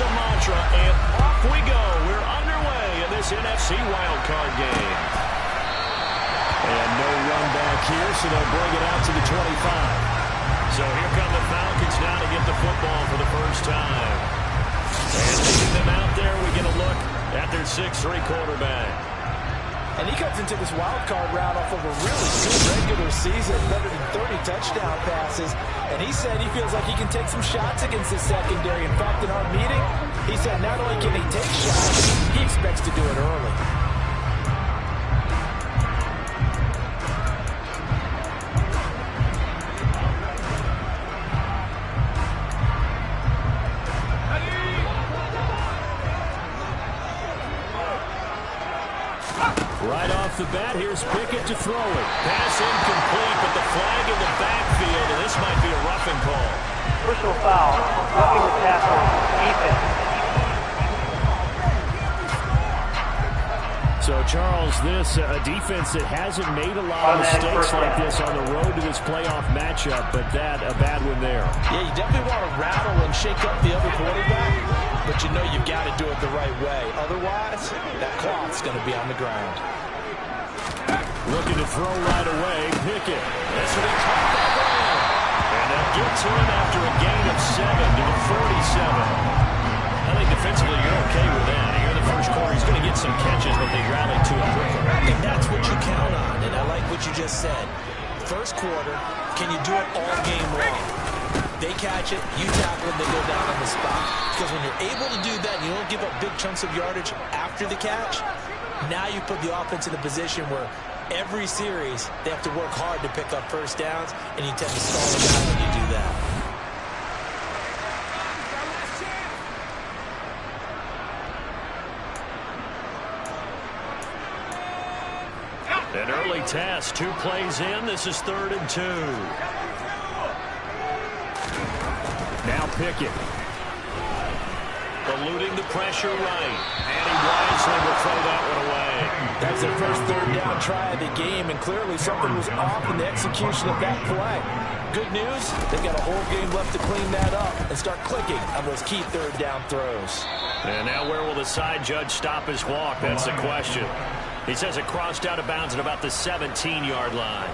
the mantra, and off we go. We're underway in this NFC Wildcard game. And no run back here, so they'll bring it out to the 25. So here come the Falcons now to get the football for the first time. And leading them out there, we get a look at their 6'3" quarterback. And he comes into this wild card round off of a really good regular season, better than 30 touchdown passes. And he said he feels like he can take some shots against his secondary. In fact, in our meeting, he said not only can he take shots, he expects to do it early. Right off the bat, here's Pickett to throw it. Pass incomplete, but the flag in the backfield, and this might be a roughing call. Personal foul, roughing the tackle, defense. So, Charles, this a defense that hasn't made a lot of mistakes like this on the road to this playoff matchup, but that, a bad one there. Yeah, you definitely want to rattle and shake up the other quarterback, but you know you've got to do it the right way. Otherwise, that clock's going to be on the ground. Looking to throw right away, Pickett. This will be caught back on. And they'll get to him after a gain of 7 to the 47. I think defensively you're okay with that. Here in the first quarter, he's going to get some catches, but they rally to it quickly. And that's what you count on, and I like what you just said. First quarter, can you do it all game long? They catch it, you tackle them, they go down on the spot. Because when you're able to do that, and you don't give up big chunks of yardage after the catch, now you put the offense in a position where every series they have to work hard to pick up first downs, and you tend to stall them out when you do that. An early test, 2 plays in. This is 3rd and 2. Now Pickett. Eluding the pressure right. And he wisely will throw that one away. That's their first 3rd down try of the game, and clearly something was off in the execution of that play. Good news, they've got a whole game left to clean that up and start clicking on those key 3rd down throws. And now where will the side judge stop his walk? That's the question. He says it crossed out of bounds at about the 17-yard line.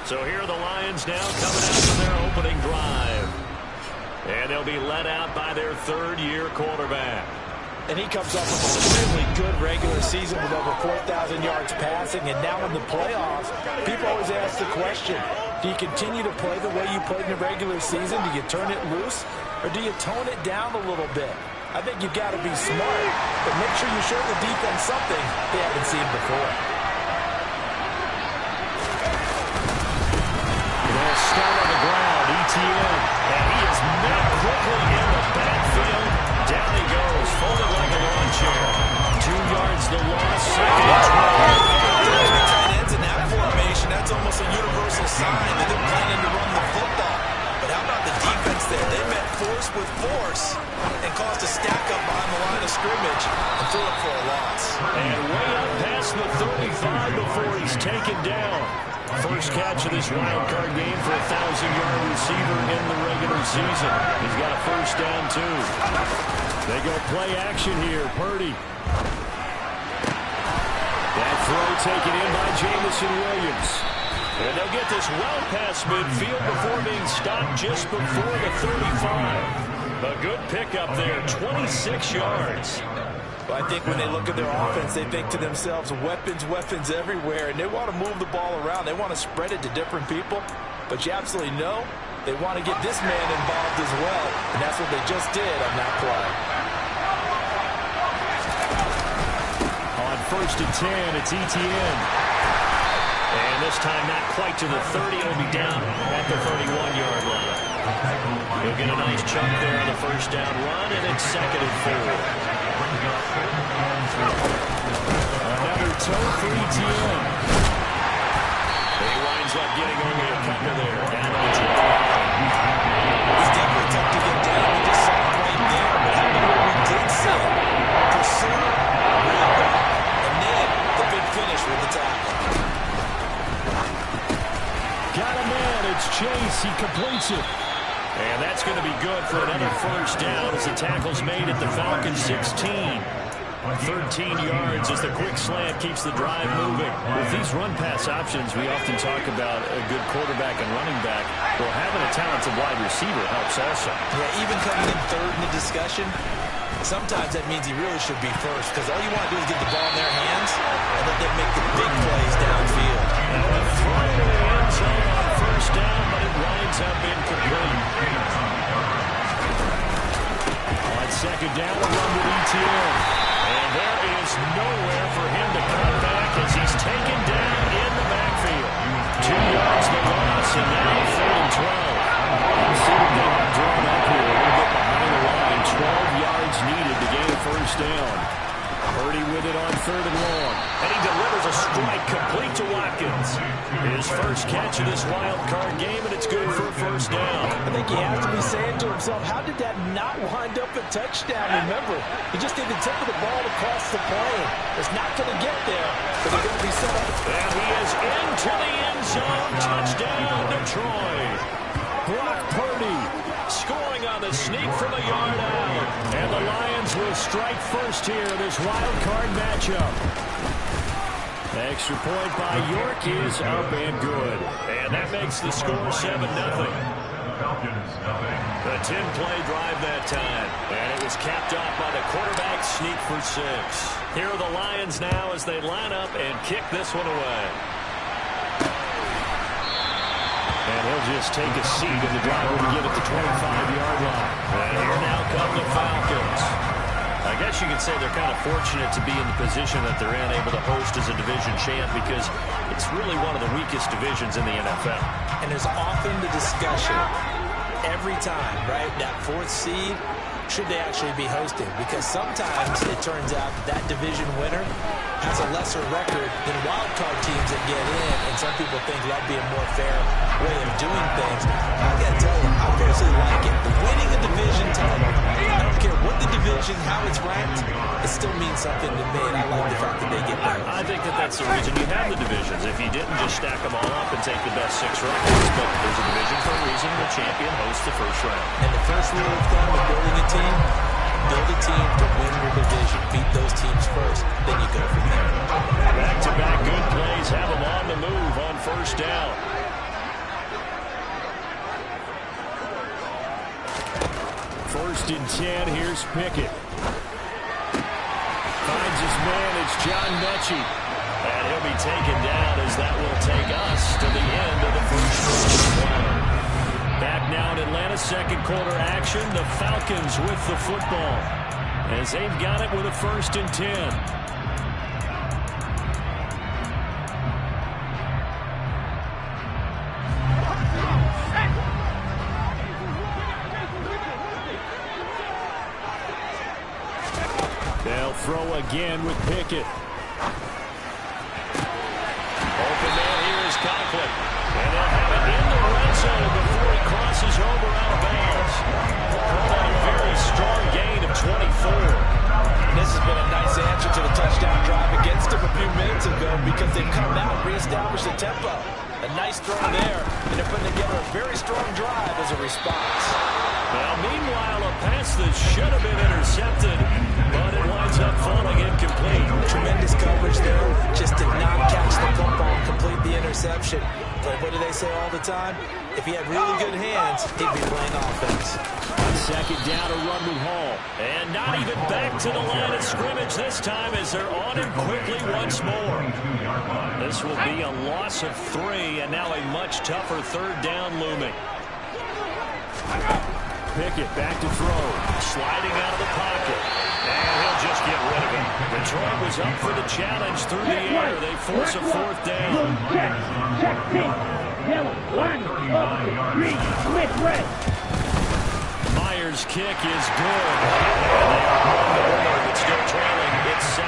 So here are the Lions now coming out for their opening drive. And they'll be led out by their 3rd-year quarterback. And he comes off of a really good regular season with over 4,000 yards passing. And now in the playoffs, people always ask the question, do you continue to play the way you played in the regular season? Do you turn it loose? Or do you tone it down a little bit? I think you've got to be smart, but make sure you show the defense something they haven't seen before. They'll start on the ground, ETN, and he is met quickly in the backfield. Down he goes, folded like a lawn chair. 2 yards the loss, 2nd and 12. Tight ends in that formation, that's almost a universal sign that they're planning to run the football. But how about the defense there? They met force with force and caused a stack up behind the line of scrimmage and threw it for a loss. And way up past the 35 before he's taken down. First catch of this wild card game for a 1,000-yard receiver in the regular season. He's got a first down, too. They go play action here. Purdy. That throw taken in by Jamison Williams. And they'll get this well past midfield before being stopped just before the 35. A good pickup there, 26 yards. Well, I think when they look at their offense, they think to themselves, weapons, weapons everywhere, and they want to move the ball around. They want to spread it to different people, but you absolutely know they want to get this man involved as well, and that's what they just did on that play. On 1st and 10, it's ETN. And this time not quite to the 30. It'll be down at the 31-yard line. He'll get a nice chunk there on the first down run, and it's 2nd and 4. Another toe for ETN. He winds up getting only a couple there. Down to the 12. It's definitely tough to get down. We just saw it right there, but how many we did see? Pursue, real back, and then the big finish with the tackle. Got a man, it's Chase, he completes it. And that's going to be good for another first down as the tackle's made at the Falcons 16. 13 yards as the quick slant keeps the drive moving. With these run-pass options, we often talk about a good quarterback and running back. Well, having a talented wide receiver helps also. Yeah, even coming in third in the discussion, sometimes that means he really should be first, because all you want to do is get the ball in their hands and let them make the big plays downfield. Now a throw to the end zone on first down, but it winds up incomplete. On second down, a run with ETN. And there is nowhere for him to cut back as he's taken down in the backfield. 2 yards the loss, and now 3rd and 12. You see what they have drawn up here, a little bit behind the line. 12 yards needed to gain a first down. Purdy with it on 3rd and long. And he delivers a strike complete to Watkins. His first catch of this wild card game, and it's good for a first down. I think he has to be saying to himself, how did that not wind up a touchdown? Remember, he just did the tip of the ball across the plane. It's not going to get there, but he's going to be set up. And he is into the end zone. Touchdown, Detroit. Brock Purdy scoring on the sneak from a yard out. And the Lions will strike first here in this wild card matchup. Extra point by York is up and good. And that makes the score 7-0. A 10-play drive that time. And it was capped off by the quarterback sneak for 6. Here are the Lions now as they line up and kick this one away. And he'll just take a seat in the drive to get at the 25-yard line. And here now come the Falcons. I guess you could say they're kind of fortunate to be in the position that they're in, able to host as a division champ, because it's really one of the weakest divisions in the NFL. And there's often the discussion every time, right, that 4th seed, should they actually be hosting? Because sometimes it turns out that division winner has a lesser record than wildcard teams that get in, and some people think that'd be a more fair way of doing things. I gotta tell you, I personally like it. Winning a division title, I don't care what the division, how it's ranked, it still means something to me, and I like the fact that they get there. I think that that's the reason you have the divisions. If you didn't, just stack them all up and take the best 6 records. But there's a division for a reason. The champion hosts the first round. And the first rule of thumb of building a team, build a team to win your division. Beat those teams first, then you go from there. Back-to-back good plays have them on the move on first down. First and 10, here's Pickett. Finds his man, it's John Mechie. And he'll be taken down as that will take us to the end of the first quarter. Back now in Atlanta's second quarter action, the Falcons with the football, as they've got it with a first and 10. They'll throw again with Pickett. Open man here is Conklin. And they'll have it in the red zone before he crosses over out of bounds. A very strong gain of 24. This has been a nice answer to the touchdown drive against them a few minutes ago, because they've come out and reestablished the tempo. A nice throw there, and they're putting together a very strong drive as a response. Now, meanwhile, a pass that should have been intercepted, but it winds up falling incomplete. Tremendous coverage there. Just did not catch the football and complete the interception. But what do they say all the time? If he had really good hands, he'd be playing offense. On second down, a run with Hall. And not even back to the line of scrimmage this time as they're on him quickly once more. This will be a loss of 3, and now a much tougher third down looming. Pickett back to throw. Sliding out of the pocket. And he'll just get rid of it. Detroit was up for the challenge through the air. They force a 4th down. Myers' kick is good. And they are on the board, but still trailing. It's 7-3.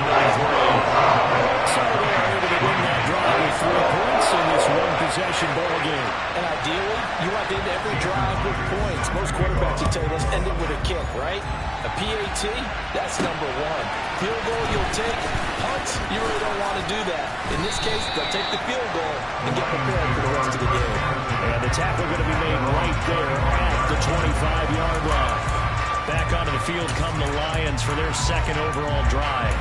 So they're able to win that drive with 3 points in this one-possession ball game. And ideally, you want to end every drive with points. Most quarterbacks would tell you let's end it with a kick, right? A PAT, that's number 1. Field goal you'll take. Punts, you really don't want to do that. In this case, they'll take the field goal and get prepared for the rest of the game. And the tackle going to be made right there at the 25. 25-yard line. Back onto the field come the Lions for their second overall drive.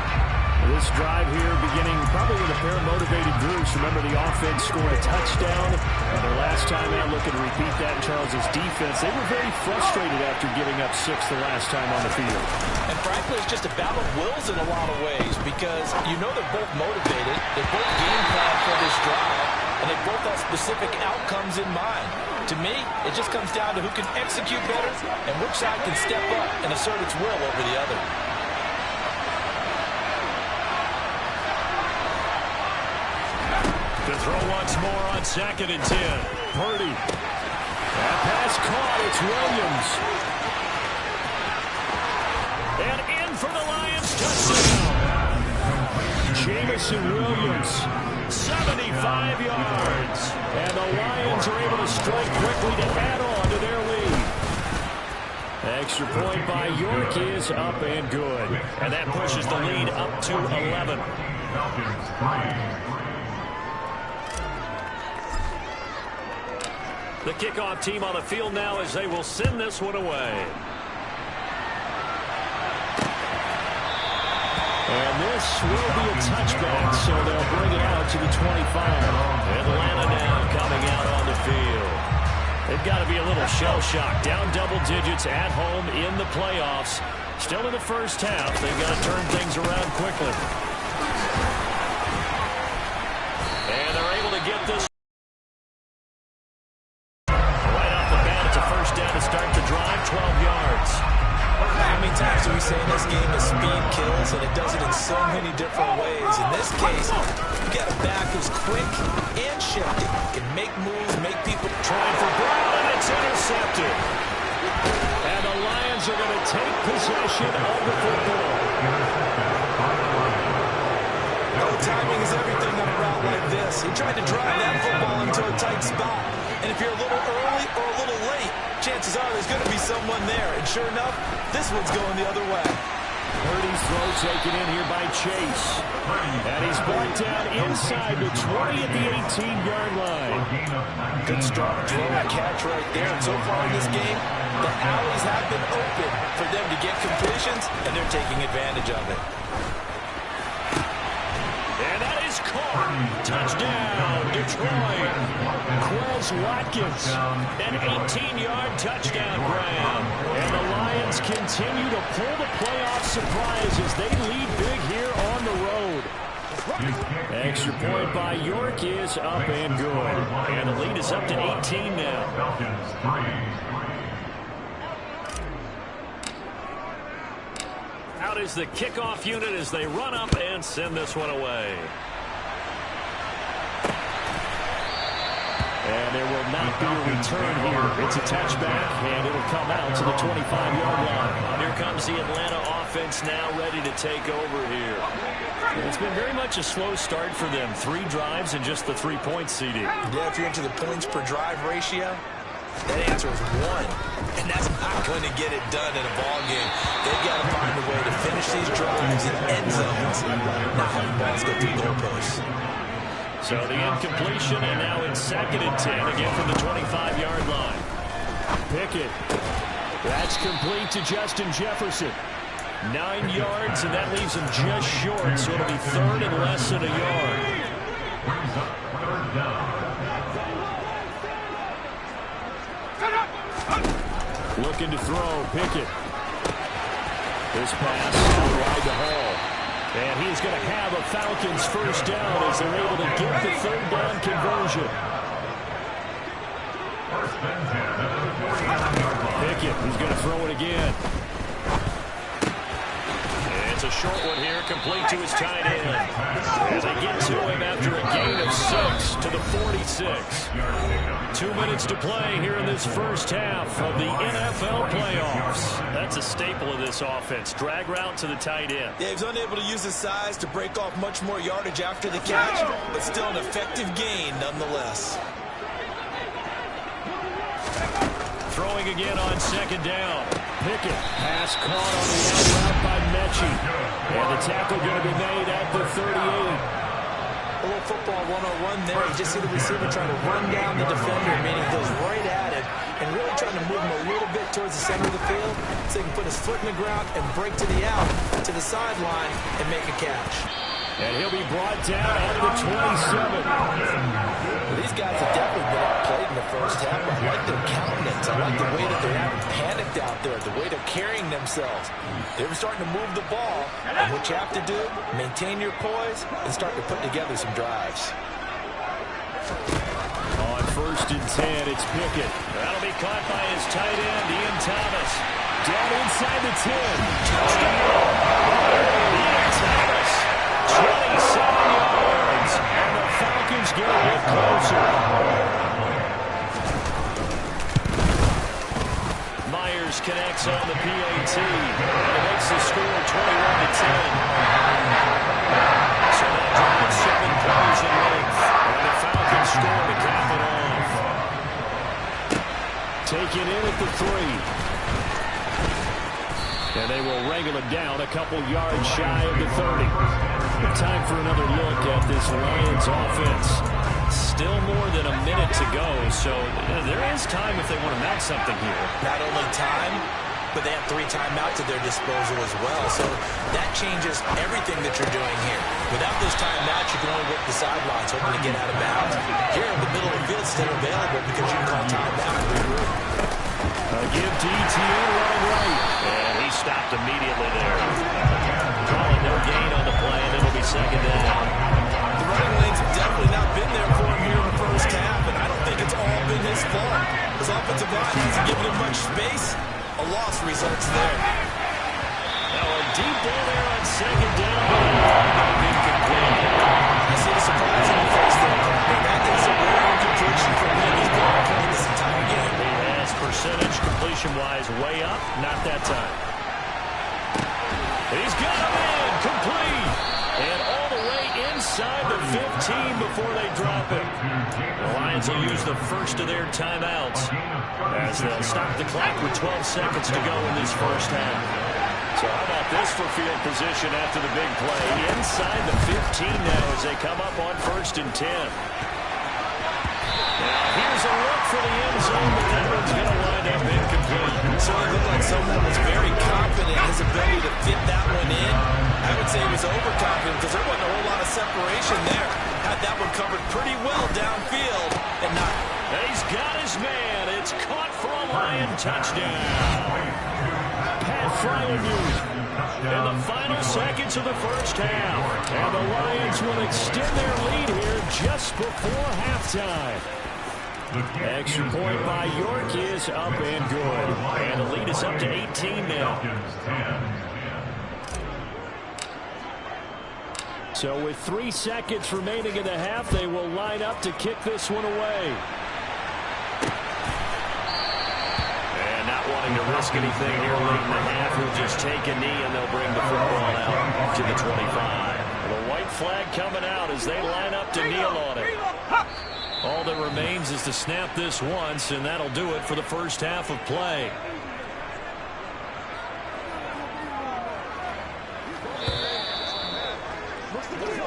This drive here beginning probably with a pair of motivated groups. Remember, the offense scored a touchdown. Their last time out, looking to repeat that in Charles's defense. They were very frustrated after giving up 6 the last time on the field. And frankly, it's just a battle of wills in a lot of ways because you know they're both motivated. They're both game plan for this drive, and they both have specific outcomes in mind. To me, it just comes down to who can execute better and which side can step up and assert its will over the other. To throw once more on 2nd and 10. Purdy. That pass caught. It's Williams. And in for the Lions touchdown. Jamison Williams. 75 yards. And the Lions are able to strike quickly to add on to their lead. Extra point by York is up and good. And that pushes the lead up to 11. The kickoff team on the field now as they will send this one away. And this will be a touchback, so they'll bring it out to the 25. Atlanta now coming out on the field. They've got to be a little shell-shocked. Down double digits at home in the playoffs. Still in the first half. They've got to turn things around quickly. And they're able to get this. Down to start the drive, 12 yards. How many times do we say in this game that speed kills, and it does it in so many different ways? In this case, you got a back who's quick and shifty, can make moves, make people trying for Brown, and it's intercepted. And the Lions are going to take possession of the football. Oh, timing is everything on a route like this. He tried to drive that football into a tight spot. And if you're a little early or a little late, chances are there's going to be someone there. And sure enough, this one's going the other way. Purdy's throw taken in here by Chase. And he's brought down inside the 20 at the 18-yard line. Good strong throw and catch right there. And so far in this game, the alleys have been open for them to get completions, and they're taking advantage of it. And that is caught. Touchdown, Detroit. Quez Watkins, an 18-yard touchdown grab. And the Lions continue to pull the playoff surprise as they lead big here on the road. Extra point by York is up and good. And the lead is up to 18 now. Out is the kickoff unit as they run up and send this one away. And there will not be a return here. It's a touchback, and it'll come out to the 25-yard line. Here comes the Atlanta offense now ready to take over here. It's been very much a slow start for them. 3 drives and just the 3-point CD. Yeah, if you're into the points per drive ratio, that answer is 1. And that's not going to get it done in a ball game. They've got to find a way to finish these drives in end zones, not having balls go through goalposts. So the incompletion, and now it's 2nd and 10, again from the 25-yard line. Pickett. That's complete to Justin Jefferson. 9 yards, and that leaves him just short, so it'll be 3rd and less than a yard. Looking to throw, Pickett. This pass out wide to Hall. And he's going to have a Falcons first down as they're able to get the 3rd down conversion. Pickett, he's going to throw it again. And it's a short one here, complete to his tight end. And they get to him after a gain of 6 to the 46. 2 minutes to play here in this first half of the NFL playoffs. That's a staple of this offense. Drag route to the tight end. Yeah, he's unable to use his size to break off much more yardage after the catch, but still an effective gain nonetheless. Throwing again on 2nd down. Pickett, pass caught on the out route by Mechie. And the tackle going to be made at the 38. A little football 101 there. You just see the receiver trying to run down the defender, meaning he goes right at it. and really trying to move him a little bit towards the center of the field so he can put his foot in the ground and break to the out, to the sideline, and make a catch. And he'll be brought down at the 27. Well, these guys have definitely been outplayed in the first half. I like their countenance. I like the way that they haven't panicked out there, the way they're carrying themselves. They're starting to move the ball. And what you have to do, maintain your poise and start to put together some drives. On 1st and 10, it's Pickett. That'll be caught by his tight end, Ian Thomas. Down inside the 10. Touchdown! Ian Thomas, 27 yards. And the Falcons get a bit closer. Myers connects on the PAT. And it makes the score 21-10. So that drives 7 plays in length. And the Falcons score to cap it off. Taken in at the 3. And they will wrangle it down a couple yards shy of the 30. Time for another look at this Lions offense. Still more than a minute to go, so there is time if they want to mount something here. Not only time, but they have 3 timeouts at their disposal as well. So that changes everything that you're doing here. Without those timeouts, you can only work the sidelines, hoping to get out of bounds. Here in the middle of the field, it's still available because you can call timeout and regroup. Give to ETN running right. And he stopped immediately there. Calling no gain on the play, and it'll be 2nd down. The running lanes have definitely not been there for him here in the first half, and I don't think it's all been his fault. His offensive line hasn't given him much space. A loss results there. Now a deep ball there on 2nd down. Incomplete. I see the surprise in the face there, Carter. That is a rare incompletion from him. He's been playing this entire game. He has percentage completion-wise way up. Not that time. He's got him in. Complete. And all the way inside the 15 before they drop it. The Lions will use the first of their timeouts as they'll stop the clock with 12 seconds to go in this first half. So how about this for field position after the big play? Inside the 15 now as they come up on 1st and 10. Now here's a look for the end zone, but that one's going to wind up incomplete. So it looked like someone was very confident in his ability to fit that one in. I would say he was overconfident because there wasn't a whole lot of separation there. Had that one covered pretty well downfield and not. He's got his man. It's caught for a Lion touchdown. Pat Fryermuth in the final seconds of the first half. And the Lions will extend their lead here just before halftime. Extra point by York is up and good. And the lead is up to 18 now. So with 3 seconds remaining in the half, they will line up to kick this one away. And not wanting to risk anything here late in the half, he'll just take a knee and they'll bring the football out to the 25. The white flag coming out as they line up to kneel on it. All that remains is to snap this once, and that'll do it for the first half of play.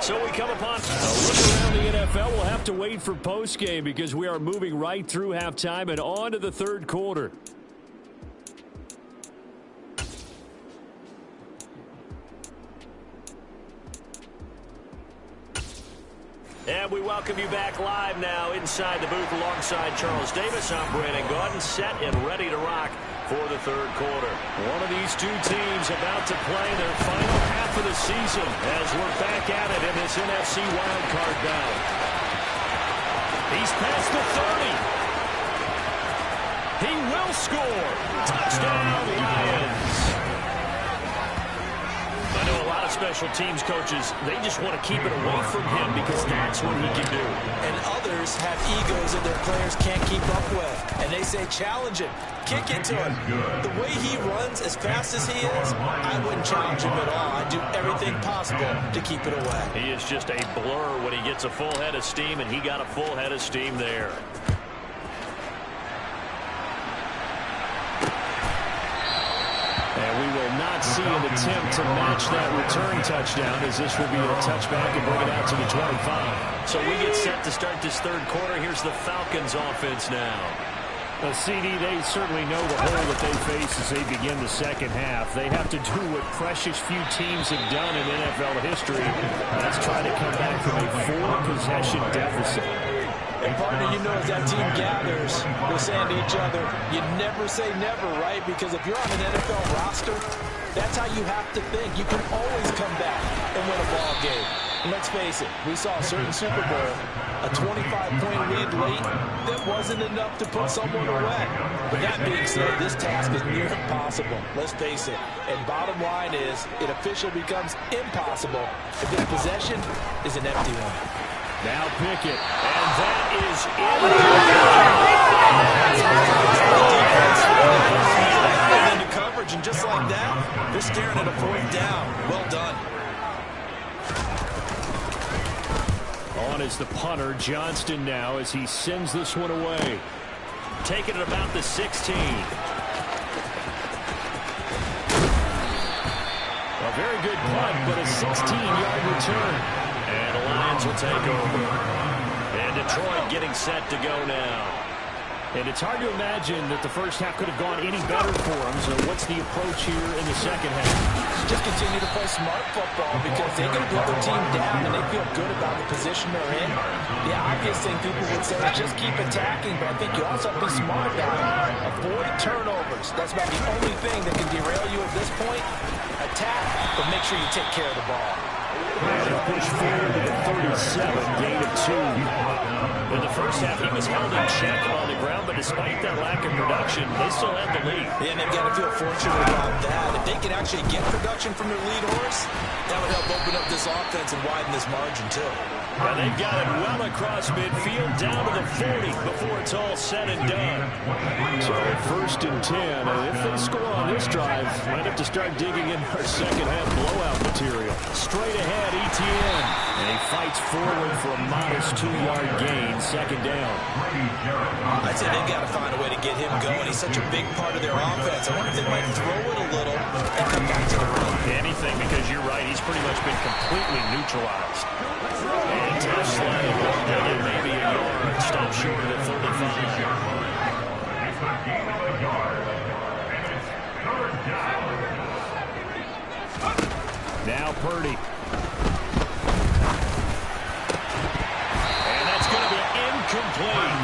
So we come upon a look around the NFL. We'll have to wait for postgame because we are moving right through halftime and on to the 3rd quarter. And we welcome you back live now inside the booth alongside Charles Davis. I'm Brandon Gaudin, set and ready to rock for the 3rd quarter. One of these two teams about to play their final half of the season as we're back at it in this NFC Wildcard bout. He's past the 30. He will score. Touchdown, Lions. I know a lot of special teams coaches, they just want to keep it away from him because that's what he can do. And others have egos that their players can't keep up with. And they say, challenge him, kick it to him. The way he runs as fast as he is, I wouldn't challenge him at all. I'd do everything possible to keep it away. He is just a blur when he gets a full head of steam, and he got a full head of steam there. And we will not see an attempt to match that return touchdown, as this will be a touchback and bring it out to the 25. So we get set to start this 3rd quarter. Here's the Falcons offense now. CD, they certainly know the hole that they face as they begin the second half. They have to do what precious few teams have done in NFL history. That's try to come back from a 4-possession deficit. And partner, you know, as that team gathers, they're saying to each other, you never say never, right? Because if you're on an NFL roster, that's how you have to think. You can always come back and win a ball game. And let's face it, we saw a certain Super Bowl, a 25-point lead late, that wasn't enough to put someone away. But that being said, this task is near impossible. Let's face it. And bottom line is, it officially becomes impossible if this possession is an empty one. Now Pickett, and that is in. Into coverage, and just like that, they're staring at a 4th down. Well done. On is the punter, Johnston now, as he sends this one away. Taking it about the 16. A very good punt, but a 16-yard return. And the Lions will take over. And Detroit getting set to go now. And it's hard to imagine that the first half could have gone any better for them. So what's the approach here in the second half? Just continue to play smart football because they can put their team down and they feel good about the position they're in. The obvious thing people would say is just keep attacking, but I think you also have to be smart about it. Avoid turnovers. That's about the only thing that can derail you at this point. Attack, but make sure you take care of the ball. And a push forward to the 37, gain of 2. In the first half, he was held in check on the ground, but despite that lack of production, they still had the lead. Yeah, and they've got to feel fortunate about that. If they can actually get production from their lead horse, that would help open up this offense and widen this margin, too. And they've got it well across midfield, down to the 40 before it's all said and done. So 1st and 10, and if they score on this drive, might have to start digging in our second half blowout material. Straight ahead, Etienne, and he fights forward for a modest 2-yard gain, 2nd down. I'd say they've got to find a way to get him going. He's such a big part of their offense. I wonder if they might throw it a little and come back to the run. Anything, because you're right, he's pretty much been completely neutralized. And touchdown, and maybe a yard, stop short of the 35. Now Purdy. And that's going to be incomplete.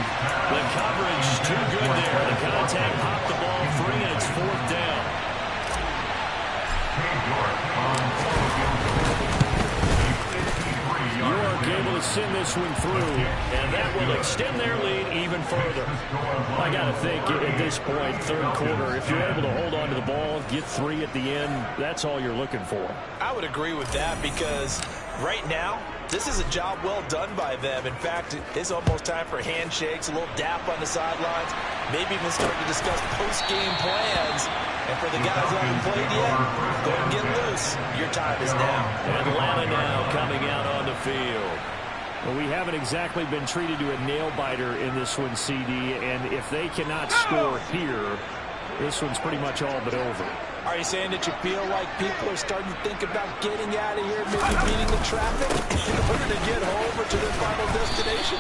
The coverage too good there. The contact popped the ball free, and it's 4th down. York able to send this one through, and that will extend their lead even further. I got to think at this point, 3rd quarter, if you're able to hold on to the ball, get 3 at the end, that's all you're looking for. I would agree with that because right now, this is a job well done by them. In fact, it's almost time for handshakes, a little dap on the sidelines, maybe even start to discuss post-game plans. And for the guys who haven't played yet, go and get loose. Your time is now. Atlanta now coming out on the field. Well, we haven't exactly been treated to a nail-biter in this one, CD, and if they cannot score here, this one's pretty much all but over. Are you saying that you feel like people are starting to think about getting out of here, maybe beating the traffic in order to get home or to their final destination?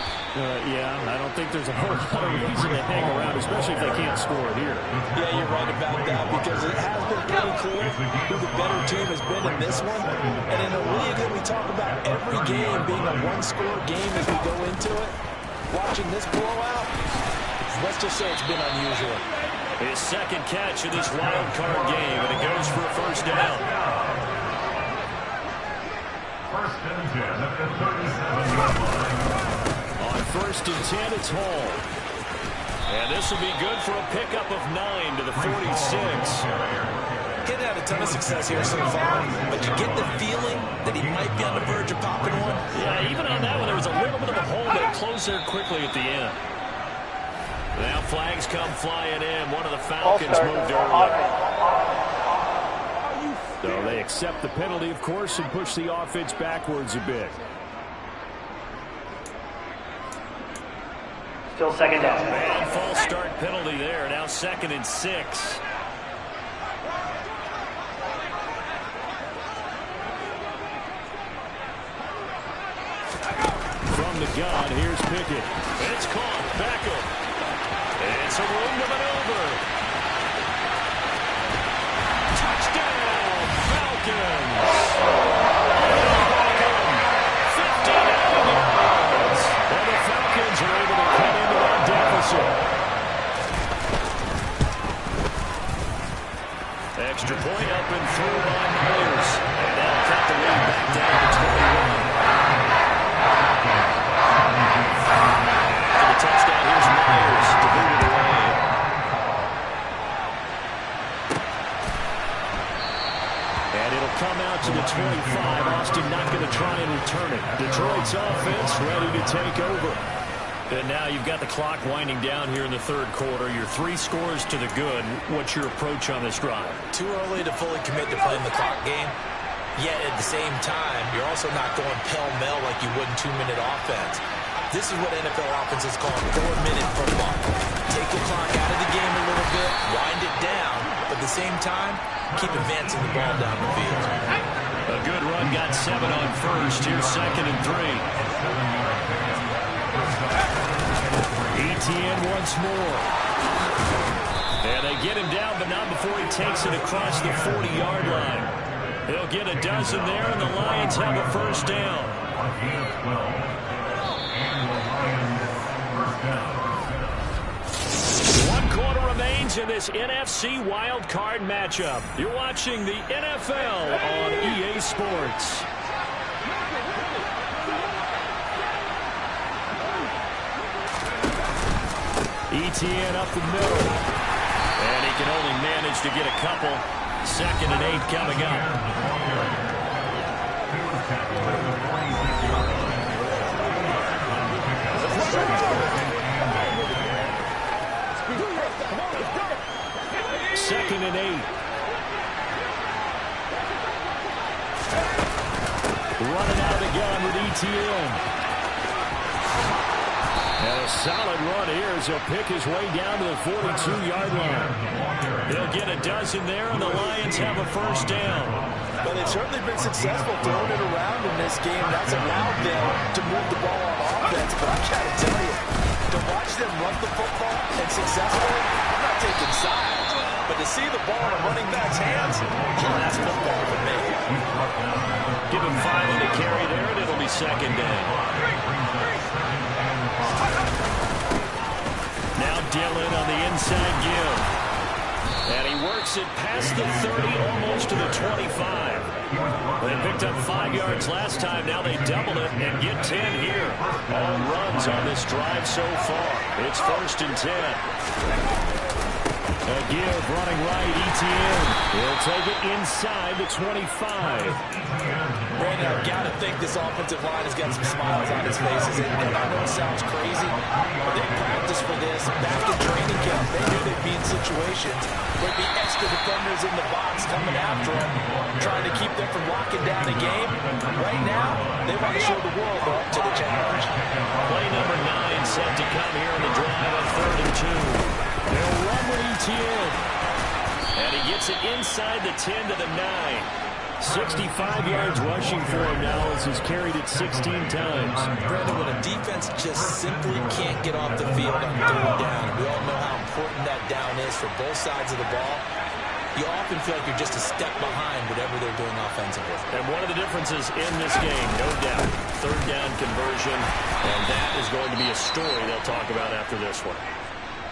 Yeah, I don't think there's a whole lot of reason to hang around, especially if they can't score here. Yeah, you're right about that because it has been pretty clear who the better team has been in this one. And in a league that we talk about every game being a one-score game as we go into it, watching this blowout, let's just say it's been unusual. His 2nd catch of this wild card game, and it goes for a 1st down. 1st and 10 at the 37-yard line. On 1st and 10, it's Hall. And this will be good for a pickup of 9 to the 46. He had a ton of success here so far, but you get the feeling that he might be on the verge of popping one. Yeah, even on that one, there was a little bit of a hole that closed there quickly at the end. Now flags come flying in. One of the Falcons moved early. So they accept the penalty, of course, and push the offense backwards a bit. Still 2nd down. And false start penalty there. Now 2nd and 6. From the gun, here's Pickett. It's caught. Back up. And some room to maneuver. Touchdown, Falcons. 59 yards. And the Falcons are able to cut into that deficit. Extra point up and through by Myers. And that'll cut the lead back down to 21. And the touchdown, here's Myers to boot it away. And it'll come out to the 25. Austin not going to try and return it. Detroit's offense ready to take over. And now you've got the clock winding down here in the third quarter. You're 3 scores to the good. What's your approach on this drive? Too early to fully commit to playing the clock game. Yet at the same time, you're also not going pell-mell like you would in 2-minute offense. This is what NFL offenses call 4-minute football. Take the clock out of the game a little bit, wind it down, but at the same time, keep advancing the ball down the field. A good run got 7 on first. Here's 2nd and 3. Etienne once more. And they get him down, but not before he takes it across the 40-yard line. They'll get a dozen there, and the Lions have a first down. One quarter remains in this NFC Wildcard matchup. You're watching the NFL on EA Sports. Etienne up the middle. And he can only manage to get a couple. 2nd and 8 coming up. Second and 8. Running out of the gun with Etienne. And a solid run here as he'll pick his way down to the 42-yard line. They'll get a dozen there, and the Lions have a first down. But they've certainly been successful throwing it around in this game. That's allowed them to move the ball on offense. But I got to tell you, to watch them run the football and successfully, I'm not taking sides. But to see the ball in a running back's hands, that's football for me. Give him 5 on the carry there, and it'll be 2nd down. Now Dillon on the inside give. And he works it past the 30, almost to the 25. They picked up 5 yards last time. Now they double it and get 10 here. All runs on this drive so far. It's 1st and 10. A give running right, Etienne. He'll take it inside the 25. Brandon, I've got to think this offensive line has got some smiles on its faces. And I know it sounds crazy, but they practiced for this back in training camp. They knew they'd be in situations where there'd be extra defenders in the box coming after them, trying to keep them from locking down the game. Right now, they want to show the world they're up to the challenge. Play number 9 set to come here on the drive on 3rd and 2. They'll run with Etienne. And he gets it inside the 10 to the 9. 65 yards rushing for him now as he's carried it 16 times. Brandon, when a defense just simply can't get off the field on 3rd down, we all know how important that down is for both sides of the ball. You often feel like you're just a step behind whatever they're doing offensively. And one of the differences in this game, no doubt, 3rd down conversion, and that is going to be a story they'll talk about after this one.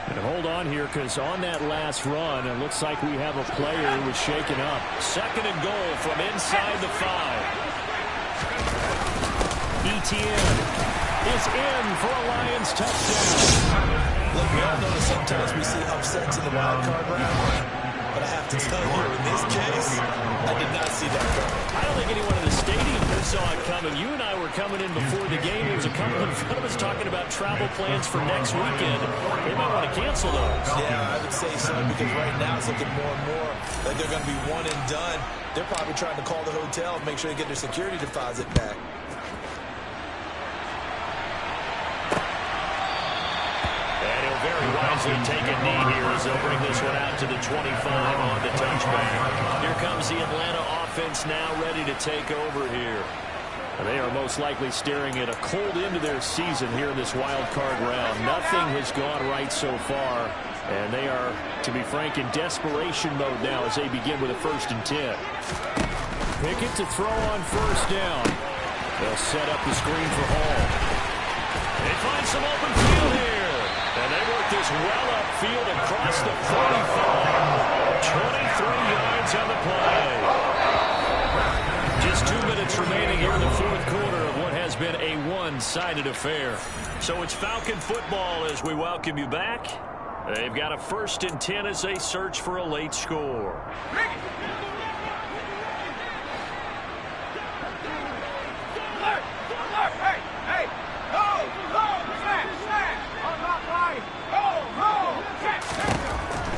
And hold on here, because on that last run, it looks like we have a player who was shaken up. 2nd and goal from inside the 5. Etienne is in for a Lions touchdown. Look, we all know that sometimes we see upsets in the wild card round. But I have to tell you, in this case, I did not see that coming. I don't think anyone in the stadium saw it coming. You and I were coming in before the game. There was a couple in front of us talking about travel plans for next weekend. They might want to cancel those. Yeah, I would say so, because right now it's looking more and more like they're going to be one and done. They're probably trying to call the hotel and make sure they get their security deposit back. Very wisely take a knee here as they'll bring this one out to the 25 on the touchback. Here comes the Atlanta offense now ready to take over here. They are most likely staring at a cold end to their season here in this wild card round. Nothing has gone right so far, and they are, to be frank, in desperation mode now as they begin with a 1st and 10. Pickett to throw on 1st down. They'll set up the screen for Hall. They find some open field here, and they work this well upfield across the 45. 23 yards on the play. Just 2 minutes remaining here in the 4th quarter of what has been a one-sided affair. So it's Falcon football as we welcome you back. They've got a 1st and 10 as they search for a late score.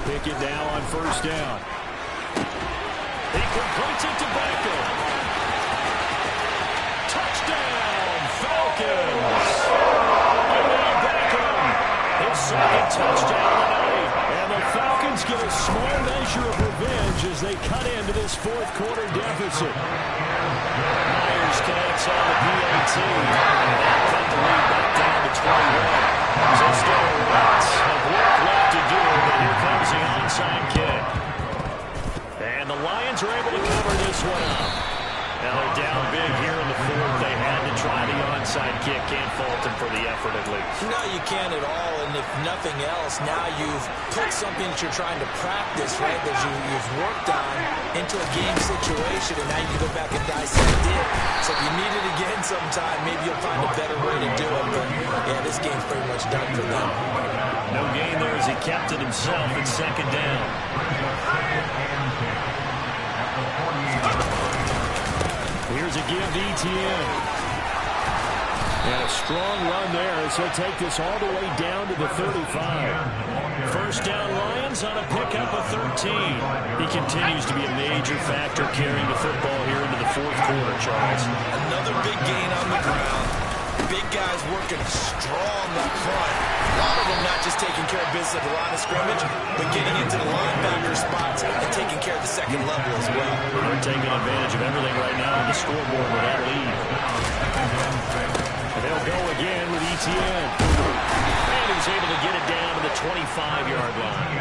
Pickett now on 1st down. He completes it to Beckham. Touchdown, Falcons! Odell Beckham, his 2nd touchdown tonight. And the Falcons get a small measure of revenge as they cut into this 4th quarter deficit. Myers connects on the PAT. And that cut the lead back down to 21. So still lots of work left to do, but here comes the onside kick. And the Lions are able to cover this one up. Now they're down big here in the 4th. They had to try the onside kick. Can't fault them for the effort at least. No, you can't at all. And if nothing else, now you've put something that you're trying to practice, right, that you've worked on into a game situation, and now you can go back and dissect it. So if you need it again sometime, maybe you'll find a better way to do it. But, yeah, this game's pretty much done for them. No gain there as he kept it himself at 2nd down. Here's a give to ETN. And a strong run there as he'll take this all the way down to the 35. 1st down Lions on a pickup of 13. He continues to be a major factor carrying the football here into the 4th quarter, Charles. Another big gain on the ground. Big guys working strong up front. A lot of them not just taking care of business at the line of scrimmage, but getting into the linebacker spots and taking care of the 2nd level as well. They're taking advantage of everything right now on the scoreboard with that lead. And they'll go again with ETN. And he's able to get it down to the 25-yard line.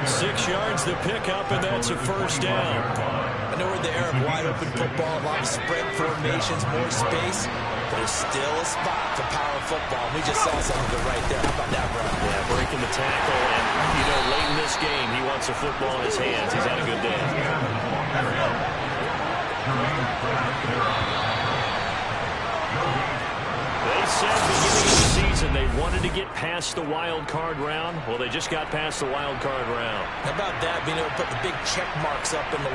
6 yards to pick up, and that's a 1st down. I know we're in the era of wide-open football, a lot of spread formations, more space, but there's still a spot for power football. We just saw some of it right there. How about that run? Yeah, breaking the tackle, and, you know, late in this game, he wants the football in his hands. He's had a good day. They said beginning of the season they wanted to get past the wild card round. Well, they just got past the wild card round. How about that, being able to put the big check marks up in the